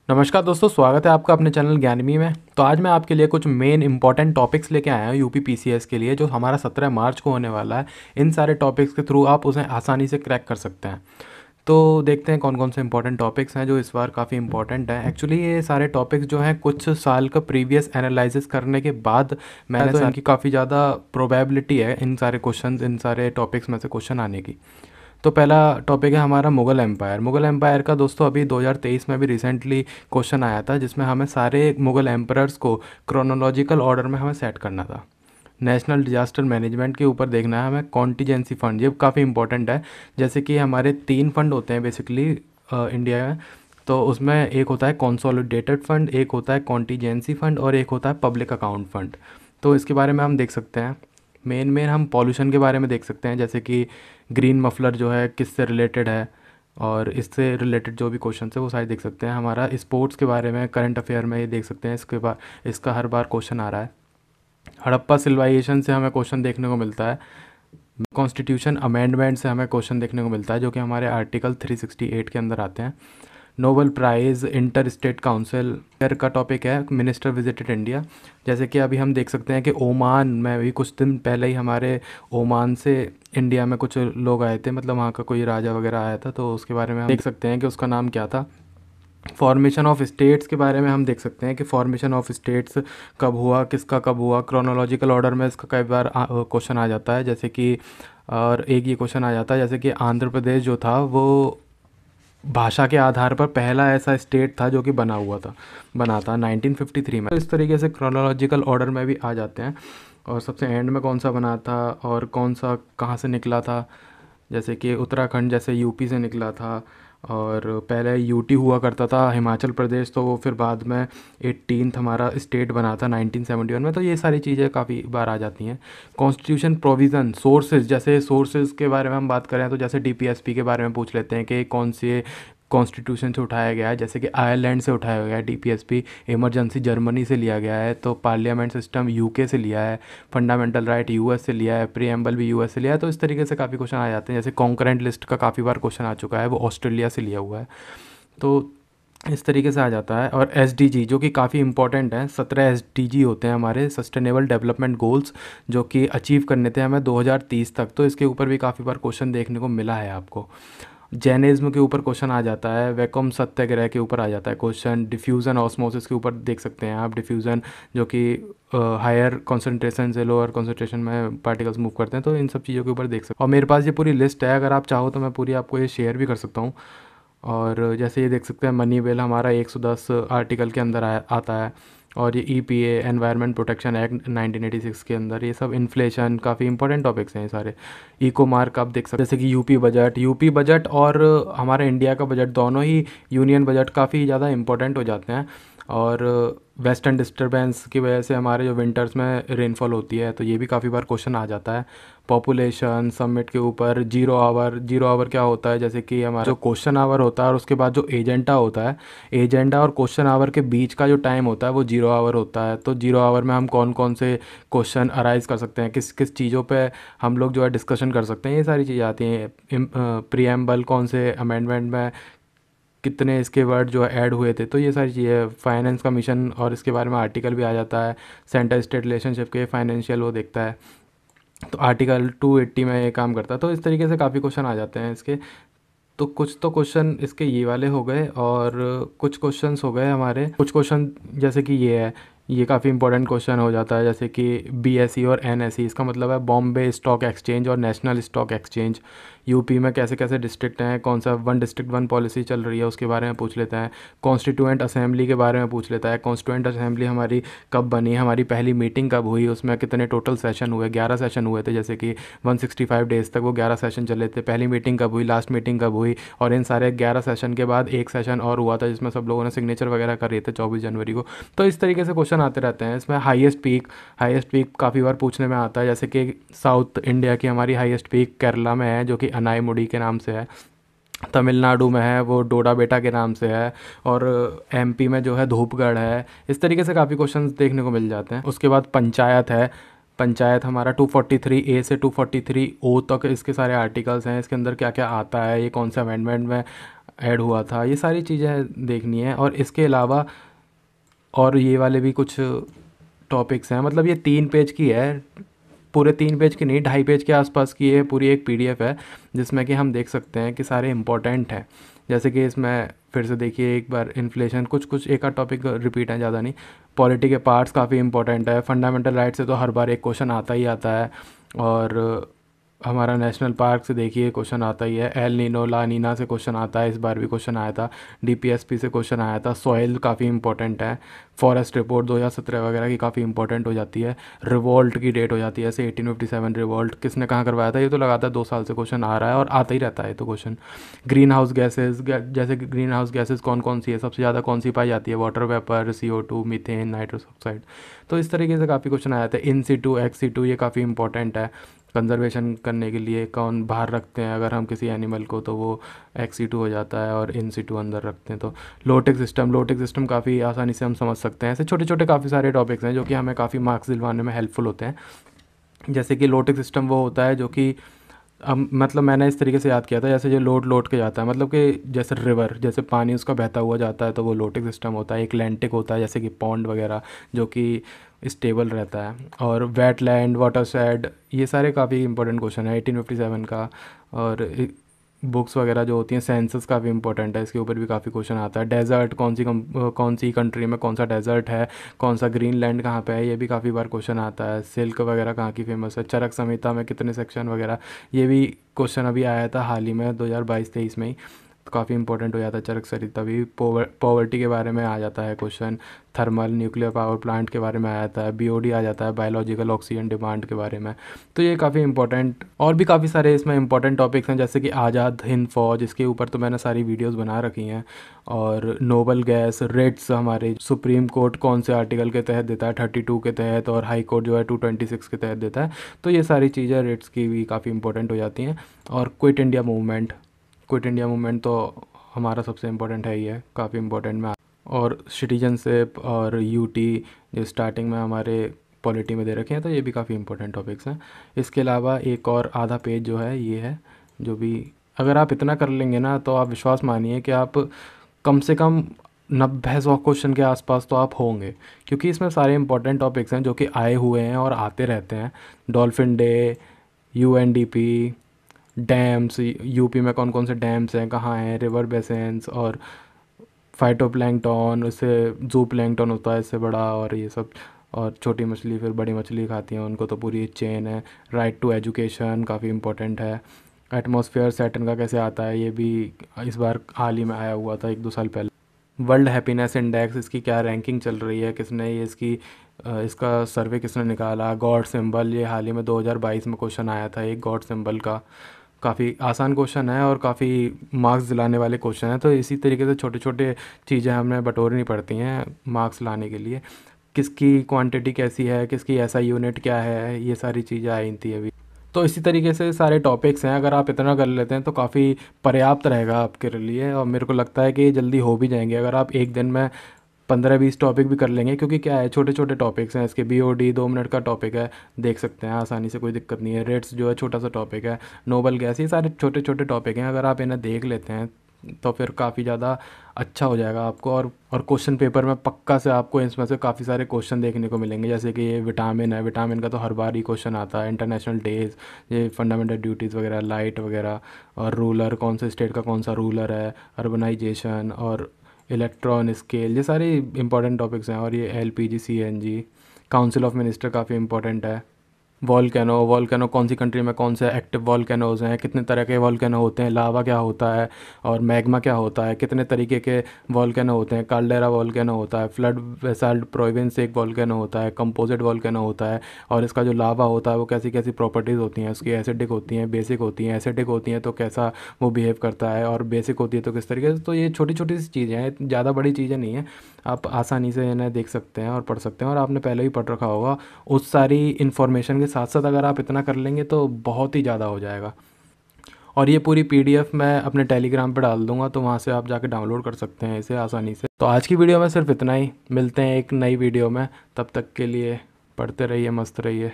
नमस्कार दोस्तों, स्वागत है आपका अपने चैनल ज्ञानवी में। तो आज मैं आपके लिए कुछ मेन इंपॉर्टेंट टॉपिक्स लेके आया हूँ यूपी पीसीएस के लिए, जो हमारा 17 मार्च को होने वाला है। इन सारे टॉपिक्स के थ्रू आप उसे आसानी से क्रैक कर सकते हैं। तो देखते हैं कौन कौन से इंपॉर्टेंट टॉपिक्स हैं जो इस बार काफ़ी इंपॉर्टेंट हैं। एक्चुअली ये सारे टॉपिक्स जो हैं कुछ साल का प्रीवियस एनालिसिस करने के बाद मैंने तो इनकी काफ़ी ज़्यादा प्रोबेबिलिटी है इन सारे टॉपिक्स में से क्वेश्चन आने की। तो पहला टॉपिक है हमारा मुग़ल एम्पायर। मुग़ल एम्पायर का दोस्तों अभी 2023 में भी रिसेंटली क्वेश्चन आया था, जिसमें हमें सारे मुग़ल एम्परर्स को क्रोनोलॉजिकल ऑर्डर में हमें सेट करना था। नेशनल डिजास्टर मैनेजमेंट के ऊपर देखना है हमें। कॉन्टीजेंसी फ़ंड ये काफ़ी इंपॉर्टेंट है। जैसे कि हमारे 3 फंड होते हैं बेसिकली इंडिया में। तो उसमें एक होता है कंसोलिडेटेड फंड, एक होता है कॉन्टीजेंसी फंड और एक होता है पब्लिक अकाउंट फंड। तो इसके बारे में हम देख सकते हैं। मेन हम पॉल्यूशन के बारे में देख सकते हैं, जैसे कि ग्रीन मफलर जो है किससे रिलेटेड है, और इससे रिलेटेड जो भी क्वेश्चन है वो सारे देख सकते हैं। हमारा स्पोर्ट्स के बारे में करंट अफेयर में ये देख सकते हैं। इसका हर बार क्वेश्चन आ रहा है। हड़प्पा सिविलाइजेशन से हमें क्वेश्चन देखने को मिलता है। कॉन्स्टिट्यूशन अमेंडमेंट से हमें क्वेश्चन देखने को मिलता है, जो कि हमारे आर्टिकल 368 के अंदर आते हैं। Nobel prize, inter state council का टॉपिक है मिनिस्टर विजिटेड इंडिया। जैसे कि अभी हम देख सकते हैं कि ओमान में भी कुछ दिन पहले ही हमारे ओमान से इंडिया में कुछ लोग आए थे, मतलब वहाँ का कोई राजा वगैरह आया था। तो उसके बारे में हम देख सकते हैं कि उसका नाम क्या था। फॉर्मेशन ऑफ स्टेट्स के बारे में हम देख सकते हैं कि फॉर्मेशन ऑफ स्टेट्स कब हुआ, किसका कब हुआ। क्रोनोलॉजिकल ऑर्डर में इसका कई बार क्वेश्चन आ जाता है। जैसे कि और एक ये क्वेश्चन आ जाता है, जैसे कि आंध्र प्रदेश जो था वो भाषा के आधार पर पहला ऐसा स्टेट था जो कि बना था 1953 में। तो इस तरीके से क्रोनोलॉजिकल ऑर्डर में भी आ जाते हैं। और सबसे एंड में कौन सा बना था और कौन सा कहाँ से निकला था। जैसे कि उत्तराखंड जैसे यूपी से निकला था, और पहले यूटी हुआ करता था हिमाचल प्रदेश, तो वो फिर बाद में 18th हमारा स्टेट बना था 1971 में। तो ये सारी चीज़ें काफ़ी बार आ जाती हैं। कॉन्स्टिट्यूशन प्रोविज़न, सोर्सेज, जैसे सोर्सेज के बारे में हम बात करें तो जैसे डीपीएसपी के बारे में पूछ लेते हैं कि कौन से कॉन्स्टिट्यूशन से उठाया गया है। जैसे कि आयरलैंड से उठाया गया है डीपीएसपी, इमरजेंसी जर्मनी से लिया गया है, तो पार्लियामेंट सिस्टम यूके से लिया है, फंडामेंटल राइट यूएस से लिया है, प्रीएम्बल भी यूएस से लिया है। तो इस तरीके से काफ़ी क्वेश्चन आ जाते हैं। जैसे कॉन्करेंट लिस्ट का काफ़ी बार क्वेश्चन आ चुका है, वो ऑस्ट्रेलिया से लिया हुआ है। तो इस तरीके से आ जाता है। और एसडीजी जो कि काफ़ी इंपॉर्टेंट है, 17 एसडीजी होते हैं हमारे सस्टेनेबल डेवलपमेंट गोल्स, जो कि अचीव करने थे हमें 2030 तक। तो इसके ऊपर भी काफ़ी बार क्वेश्चन देखने को मिला है आपको। जैनिज्म के ऊपर क्वेश्चन आ जाता है। वैक्यूम सत्याग्रह के ऊपर आ जाता है क्वेश्चन। डिफ्यूज़न ऑस्मोसिस के ऊपर देख सकते हैं आप। डिफ्यूज़न जो कि हायर कंसंट्रेशन से लोअर कंसंट्रेशन में पार्टिकल्स मूव करते हैं। तो इन सब चीज़ों के ऊपर देख सकते हैं। और मेरे पास ये पूरी लिस्ट है, अगर आप चाहो तो मैं पूरी आपको ये शेयर भी कर सकता हूँ। और जैसे ये देख सकते हैं मनी बिल हमारा 110 आर्टिकल के अंदर आता है। और ये ईपीए एनवायरनमेंट प्रोटेक्शन एक्ट 1986 के अंदर, ये सब इन्फ्लेशन काफ़ी इंपॉर्टेंट टॉपिक्स हैं ये सारे। इको मार्क आप देख सकते हैं, जैसे कि यूपी बजट और हमारे इंडिया का बजट, दोनों ही यूनियन बजट काफ़ी ज़्यादा इंपॉर्टेंट हो जाते हैं। और वेस्टर्न डिस्टर्बेंस की वजह से हमारे जो विंटर्स में रेनफॉल होती है, तो ये भी काफ़ी बार क्वेश्चन आ जाता है। पॉपुलेशन समिट के ऊपर जीरो आवर क्या होता है, जैसे कि हमारा जो क्वेश्चन आवर होता है और उसके बाद जो एजेंडा होता है, एजेंडा और क्वेश्चन आवर के बीच का जो टाइम होता है वो जीरो आवर होता है। तो जीरो आवर में हम कौन कौन से क्वेश्चन अराइज कर सकते हैं, किस किस चीज़ों पे हम लोग जो है डिस्कशन कर सकते हैं, ये सारी चीज़ें आती हैं। प्रीएम्बल कौन से अमेंडमेंट में कितने इसके वर्ड जो ऐड हुए थे, तो ये सारी चीज़ें। फाइनेंस कमीशन और इसके बारे में आर्टिकल भी आ जाता है। सेंटर स्टेट रिलेशनशिप के फाइनेंशियल वो देखता है, तो आर्टिकल 280 में ये काम करता है। तो इस तरीके से काफ़ी क्वेश्चन आ जाते हैं इसके। तो कुछ तो क्वेश्चन इसके ये वाले हो गए, और कुछ क्वेश्चंस हो गए हमारे। कुछ क्वेश्चन जैसे कि ये है, ये काफ़ी इंपॉर्टेंट क्वेश्चन हो जाता है। जैसे कि बीएसई और एनएसई, इसका मतलब है बॉम्बे स्टॉक एक्सचेंज और नेशनल स्टॉक एक्सचेंज। यूपी में कैसे कैसे डिस्ट्रिक्ट हैं, कौन सा वन डिस्ट्रिक्ट वन पॉलिसी चल रही है, उसके बारे में पूछ लेता है। कॉन्स्टिट्यूएंट असेंबली के बारे में पूछ लेता है। कॉन्स्टिट्यूएंट असेंबली हमारी कब बनी, हमारी पहली मीटिंग कब हुई, उसमें कितने टोटल सेशन हुए। 11 सेशन हुए थे, जैसे कि 165 डेज़ तक वो 11 सेशन चले थे। पहली मीटिंग कब हुई, लास्ट मीटिंग कब हुई। और इन सारे 11 सेशन के बाद एक सेशन और हुआ था, जिसमें सब लोगों ने सिग्नेचर वगैरह कर रहे थे 24 जनवरी को। तो इस तरीके से क्वेश्चन आते रहते हैं। इसमें हाईएस्ट पीक काफ़ी बार पूछने में आता है। जैसे कि साउथ इंडिया की हमारी हाईएस्ट पीक केरला में है, जो कि अनाईमुडी के नाम से है। तमिलनाडु में है वो डोडा बेटा के नाम से है। और एमपी में जो है धूपगढ़ है। इस तरीके से काफ़ी क्वेश्चंस देखने को मिल जाते हैं। उसके बाद पंचायत है। पंचायत हमारा 243A से 243O तक इसके सारे आर्टिकल्स हैं। इसके अंदर क्या क्या आता है, ये कौन से अमेंडमेंट में ऐड हुआ था, ये सारी चीज़ें देखनी है। और इसके अलावा और ये वाले भी कुछ टॉपिक्स हैं, मतलब ये 3 पेज की है, पूरे 3 पेज की नहीं, 2.5 पेज के आसपास की ये पूरी एक पीडीएफ है, जिसमें कि हम देख सकते हैं कि सारे इंपॉर्टेंट हैं। जैसे कि इसमें फिर से देखिए एक बार, इन्फ्लेशन, कुछ कुछ एक आध टॉपिक रिपीट है, ज़्यादा नहीं। पॉलिटी के पार्ट्स काफ़ी इंपॉर्टेंट है। फंडामेंटल राइट से तो हर बार एक क्वेश्चन आता ही आता है। और हमारा नेशनल पार्क से देखिए क्वेश्चन आता ही है। एल नीनो ला नीना से क्वेश्चन आता है, इस बार भी क्वेश्चन आया था। डीपीएसपी से क्वेश्चन आया था। सॉइल काफ़ी इंपॉर्टेंट है। फॉरेस्ट रिपोर्ट 2017 वगैरह की काफ़ी इंपॉर्टेंट हो जाती है। रिवॉल्ट की डेट हो जाती है, जैसे 1857 रिवॉल्ट किसने कहाँ करवाया था, ये तो लगातार 2 साल से क्वेश्चन आ रहा है और आता ही रहता है तो क्वेश्चन। ग्रीन हाउस गैसेज, जैसे कि ग्रीन हाउस गैसेज कौन कौन सी है, सबसे ज़्यादा कौन सी पाई जाती है, water vapour, CO2, methane, nitrous oxide. तो इस तरीके से काफ़ी क्वेश्चन आया था। इन सीटू, एक्स सीटू, ये काफ़ी इंपॉर्टेंट है कंजर्वेशन करने के लिए। कौन बाहर रखते हैं अगर हम किसी एनिमल को, तो वो एक्स सीटू हो जाता है, और इन सीटू अंदर रखते हैं। तो लोटेक सिस्टम काफ़ी आसानी से हम समझ सकते हैं। ऐसे छोटे छोटे काफ़ी सारे टॉपिक्स हैं जो कि हमें काफ़ी मार्क्स दिलवाने में हेल्पफुल होते हैं। जैसे कि लोटेक सिस्टम वो होता है जो कि मतलब मैंने इस तरीके से याद किया था, जैसे जो लोट के जाता है, मतलब कि जैसे रिवर, जैसे पानी उसका बहता हुआ जाता है, तो वो लोटिक सिस्टम होता है। एक लैंटिक होता है जैसे कि पॉन्ड वगैरह, जो कि स्टेबल रहता है। और वेटलैंड, वाटरशेड, ये सारे काफ़ी इंपॉर्टेंट क्वेश्चन है 1857 का। और बुक्स वगैरह जो होती हैं, सेंसस काफ़ी इंपॉर्टेंट है, इसके ऊपर भी काफ़ी क्वेश्चन आता है। डेजर्ट, कौन सी कंट्री में कौन सा डेजर्ट है, कौन सा ग्रीनलैंड कहाँ पे है, ये भी काफ़ी बार क्वेश्चन आता है। सिल्क वगैरह कहाँ की फेमस है, चरक संहिता में कितने सेक्शन वगैरह, ये भी क्वेश्चन अभी आया था हाल ही में 2022-23 में ही। तो काफ़ी इंपॉर्टेंट हो जाता है चरक संहिता भी। पॉवर्टी के बारे में आ जाता है question. Thermal nuclear power plant के बारे में आ जाता है। बीओडी आ जाता है, बायोलॉजिकल ऑक्सीजन डिमांड के बारे में। तो ये काफ़ी इंपॉर्टेंट, और भी काफ़ी सारे इसमें इंपॉर्टेंट टॉपिक्स हैं, जैसे कि आज़ाद हिंद फौज, इसके ऊपर तो मैंने सारी वीडियोस बना रखी हैं। और नोबल गैस, रेट्स, हमारे सुप्रीम कोर्ट कौन से आर्टिकल के तहत देता है, 32 के तहत, और हाई कोर्ट जो है 226 के तहत देता है। तो ये सारी चीज़ें रेट्स की भी काफ़ी इंपॉर्टेंट हो जाती हैं। और क्विट इंडिया मूवमेंट तो हमारा सबसे इम्पोर्टेंट है ही है, काफ़ी इम्पोर्टेंट में। और सिटीजनशिप और यूटी जो स्टार्टिंग में हमारे पॉलिटी में दे रखे हैं, तो ये भी काफ़ी इंपॉर्टेंट टॉपिक्स हैं। इसके अलावा एक और आधा पेज जो है ये है, जो भी अगर आप इतना कर लेंगे ना, तो आप विश्वास मानिए कि आप कम से कम 90-100 क्वेश्चन के आसपास तो आप होंगे, क्योंकि इसमें सारे इंपॉर्टेंट टॉपिक्स हैं जो कि आए हुए हैं और आते रहते हैं। Dolphin day, UNDP, dams, UP में कौन कौन से डैम्स हैं, कहाँ हैं, रिवर बेसिन्स, और फाइटोप्लैंक्टन, उससे जू प्लैंक्टन होता है इससे बड़ा, और ये सब। और छोटी मछली फिर बड़ी मछली खाती हैं, उनको तो पूरी चेन है। राइट टू एजुकेशन काफ़ी इंपॉर्टेंट है। एटमॉस्फेयर सैटर्न का कैसे आता है, ये भी इस बार हाल ही में आया हुआ था 1-2 साल पहले। वर्ल्ड हैप्पीनेस इंडेक्स, इसकी क्या रैंकिंग चल रही है, किसने ये इसका सर्वे किसने निकाला। गॉड सिंबल, ये हाल ही में 2022 में क्वेश्चन आया था एक गॉड सिंबल का। काफ़ी आसान क्वेश्चन है और काफ़ी मार्क्स दिलाने वाले क्वेश्चन है। तो इसी तरीके से छोटे छोटे चीज़ें हमें बटोरनी पड़ती हैं मार्क्स लाने के लिए। किसकी क्वांटिटी कैसी है, किसकी SI यूनिट क्या है, ये सारी चीज़ें आई थी अभी। तो इसी तरीके से सारे टॉपिक्स हैं, अगर आप इतना कर लेते हैं तो काफ़ी पर्याप्त रहेगा आपके लिए। और मेरे को लगता है कि ये जल्दी हो भी जाएंगे अगर आप एक दिन में 15-20 टॉपिक भी कर लेंगे, क्योंकि क्या है, छोटे छोटे टॉपिक्स हैं। इसके BOD 2 मिनट का टॉपिक है, देख सकते हैं आसानी से, कोई दिक्कत नहीं है। रेट्स जो है छोटा सा टॉपिक है। नोबल गैस, ये सारे छोटे छोटे टॉपिक हैं, अगर आप इन्हें देख लेते हैं तो फिर काफ़ी ज़्यादा अच्छा हो जाएगा आपको। और क्वेश्चन पेपर में पक्का से आपको इसमें से काफ़ी सारे क्वेश्चन देखने को मिलेंगे। जैसे कि ये विटामिन है, विटामिन का तो हर बार ही क्वेश्चन आता है। इंटरनेशनल डेज, ये फंडामेंटल ड्यूटीज़ वगैरह, लाइट वगैरह, और रूलर, कौन से स्टेट का कौन सा रूलर है, अर्बनाइजेशन, और इलेक्ट्रॉन स्केल, ये सारे इंपॉर्टेंट टॉपिक्स हैं। और ये LPG CNG, council of minister काफ़ी इंपॉर्टेंट है। वॉल्केनो कौन सी कंट्री में कौन से एक्टिव वॉल्केनोज हैं, कितने तरह के वॉल्केनो होते हैं, लावा क्या होता है, और मैग्मा क्या होता है, कितने तरीके के वॉल्केनो होते हैं। काल्डेरा वॉल्केनो होता है, फ्लड बेसाल्ट प्रोविंस एक वॉल्केनो होता है, कंपोजिट वॉल्केनो होता है। और इसका जो लावा होता है वो कैसी कैसी प्रॉपर्टीज़ होती हैं उसकी, एसिडिक होती हैं, बेसिक होती हैं। एसिडिक होती हैं तो कैसा वो बिहेव करता है, और बेसिक होती है तो किस तरीके से। तो ये छोटी छोटी सी चीज़ें हैं, ज़्यादा बड़ी चीज़ें नहीं हैं। आप आसानी से इन्हें देख सकते हैं और पढ़ सकते हैं, और आपने पहले ही पढ़ रखा होगा। उस सारी इन्फॉर्मेशन के साथ साथ अगर आप इतना कर लेंगे तो बहुत ही ज़्यादा हो जाएगा। और ये पूरी PDF मैं अपने टेलीग्राम पर डाल दूंगा, तो वहाँ से आप जाके डाउनलोड कर सकते हैं इसे आसानी से। तो आज की वीडियो में सिर्फ इतना ही, मिलते हैं एक नई वीडियो में, तब तक के लिए पढ़ते रहिए, मस्त रहिए।